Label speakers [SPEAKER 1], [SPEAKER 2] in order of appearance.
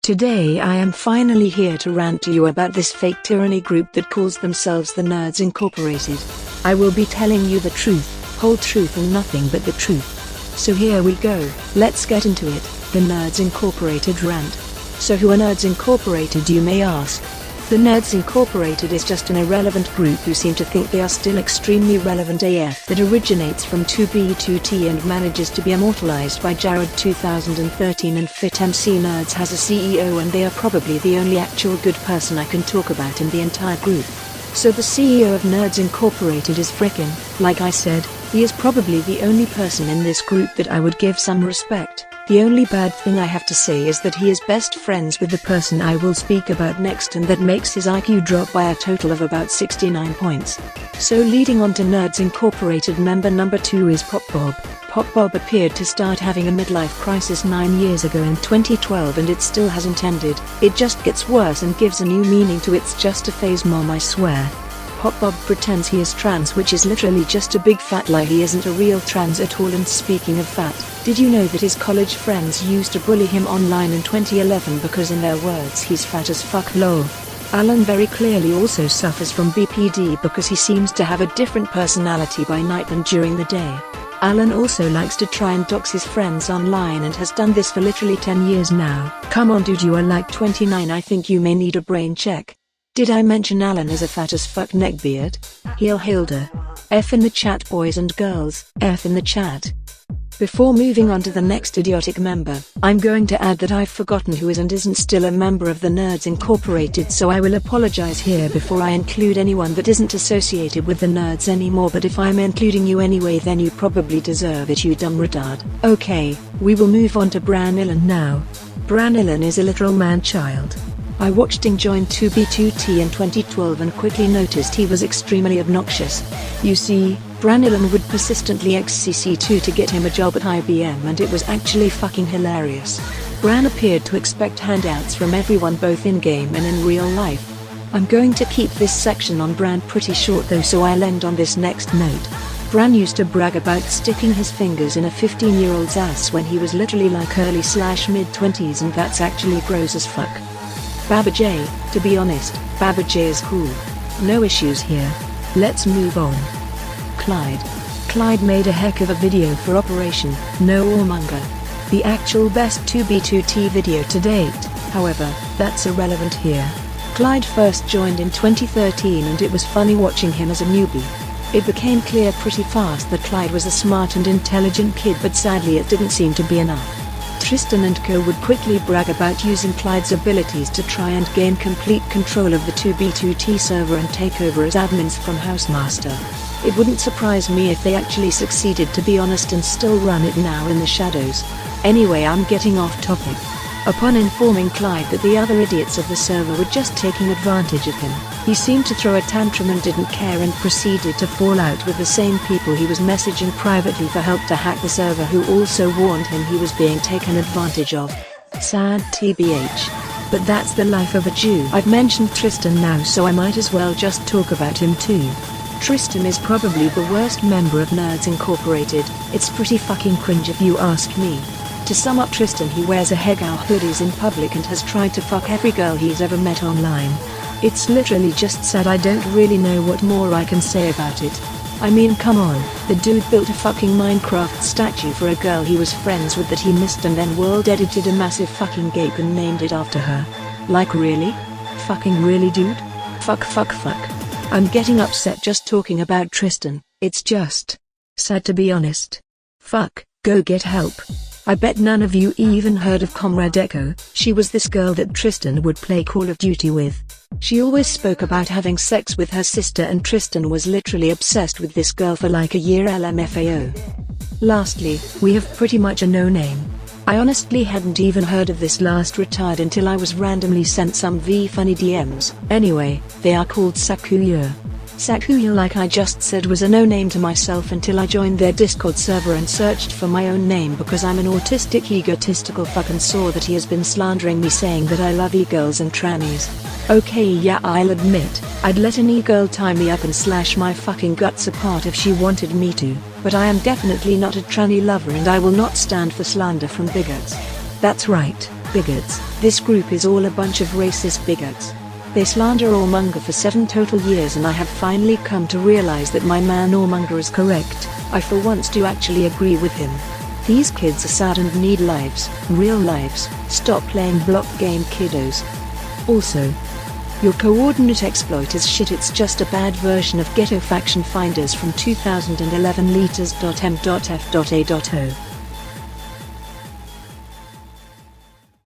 [SPEAKER 1] Today I am finally here to rant to you about this fake tyranny group that calls themselves the Nerds Incorporated. I will be telling you the truth, whole truth and nothing but the truth. So here we go, let's get into it, the Nerds Incorporated rant. So who are Nerds Incorporated, you may ask? The Nerds Incorporated is just an irrelevant group who seem to think they are still extremely relevant AF that originates from 2B2T and manages to be immortalized by Jared 2013 and Fit MC Nerds has a CEO, and they are probably the only actual good person I can talk about in the entire group. So the CEO of Nerds Incorporated is frickin', like I said, he is probably the only person in this group that I would give some respect. The only bad thing I have to say is that he is best friends with the person I will speak about next, and that makes his IQ drop by a total of about 69 points. So leading on to Nerds Incorporated, member number 2 is Pop Bob. Pop Bob appeared to start having a midlife crisis 9 years ago in 2012, and it still hasn't ended. It just gets worse and gives a new meaning to "it's just a phase, mom, I swear." Pop Bob pretends he is trans, which is literally just a big fat lie. He isn't a real trans at all. And speaking of fat, did you know that his college friends used to bully him online in 2011 because in their words he's fat as fuck, lol. Alan very clearly also suffers from BPD because he seems to have a different personality by night and during the day. Alan also likes to try and dox his friends online and has done this for literally 10 years now. Come on dude, you are like 29, I think you may need a brain check. Did I mention Alan is a fat as fuck neckbeard? Heal Hilda. F in the chat, boys and girls, F in the chat. Before moving on to the next idiotic member, I'm going to add that I've forgotten who is and isn't still a member of the Nerds Incorporated, so I will apologize here before I include anyone that isn't associated with the Nerds anymore. But if I'm including you anyway, then you probably deserve it, you dumb retard. Okay, we will move on to Bran Illan now. Bran Illan is a literal man-child. I watched him join 2B2T in 2012 and quickly noticed he was extremely obnoxious. You see, Bran Illan would persistently XCC2 to get him a job at IBM, and it was actually fucking hilarious. Bran appeared to expect handouts from everyone both in-game and in real life. I'm going to keep this section on Bran pretty short though, so I'll end on this next note. Bran used to brag about sticking his fingers in a 15-year-old's ass when he was literally like early/mid-20s, and that's actually gross as fuck. Baba J, to be honest, Baba J is cool. No issues here. Let's move on. Clyde. Clyde made a heck of a video for Operation No Warmonger, the actual best 2B2T video to date. However, that's irrelevant here. Clyde first joined in 2013, and it was funny watching him as a newbie. It became clear pretty fast that Clyde was a smart and intelligent kid, but sadly it didn't seem to be enough. Tristan and co would quickly brag about using Clyde's abilities to try and gain complete control of the 2B2T server and take over as admins from Housemaster. It wouldn't surprise me if they actually succeeded, to be honest, and still run it now in the shadows. Anyway, I'm getting off topic. Upon informing Clyde that the other idiots of the server were just taking advantage of him, he seemed to throw a tantrum and didn't care, and proceeded to fall out with the same people he was messaging privately for help to hack the server, who also warned him he was being taken advantage of. Sad TBH. But that's the life of a Jew. I've mentioned Tristan now, so I might as well just talk about him too. Tristan is probably the worst member of Nerds Incorporated. It's pretty fucking cringe if you ask me. To sum up, Tristan, he wears a Hegao hoodies in public and has tried to fuck every girl he's ever met online. It's literally just sad. I don't really know what more I can say about it. I mean, come on, the dude built a fucking Minecraft statue for a girl he was friends with that he missed, and then world edited a massive fucking gape and named it after her. Like, really? Fucking really, dude? Fuck. I'm getting upset just talking about Tristan. It's just sad, to be honest. Fuck, go get help. I bet none of you even heard of Comrade Echo. She was this girl that Tristan would play Call of Duty with. She always spoke about having sex with her sister, and Tristan was literally obsessed with this girl for like a year. LMFAO. Lastly, we have pretty much a no-name. I honestly hadn't even heard of this last retard until I was randomly sent some funny DMs. Anyway, they are called Sakuya. Sakuya, like I just said, was a no-name to myself until I joined their Discord server and searched for my own name because I'm an autistic, egotistical fuck, and saw that he has been slandering me, saying that I love e-girls and trannies. Okay, yeah, I'll admit, I'd let an e-girl tie me up and slash my fucking guts apart if she wanted me to, but I am definitely not a tranny lover, and I will not stand for slander from bigots. That's right, bigots. This group is all a bunch of racist bigots. They slander Allmonger for 7 total years, and I have finally come to realize that my man Allmonger is correct. I for once do actually agree with him. These kids are sad and need lives, real lives. Stop playing block game, kiddos. Also, your coordinate exploit is shit. It's just a bad version of Ghetto Faction Finders from 2011 liters.m.f.a.o.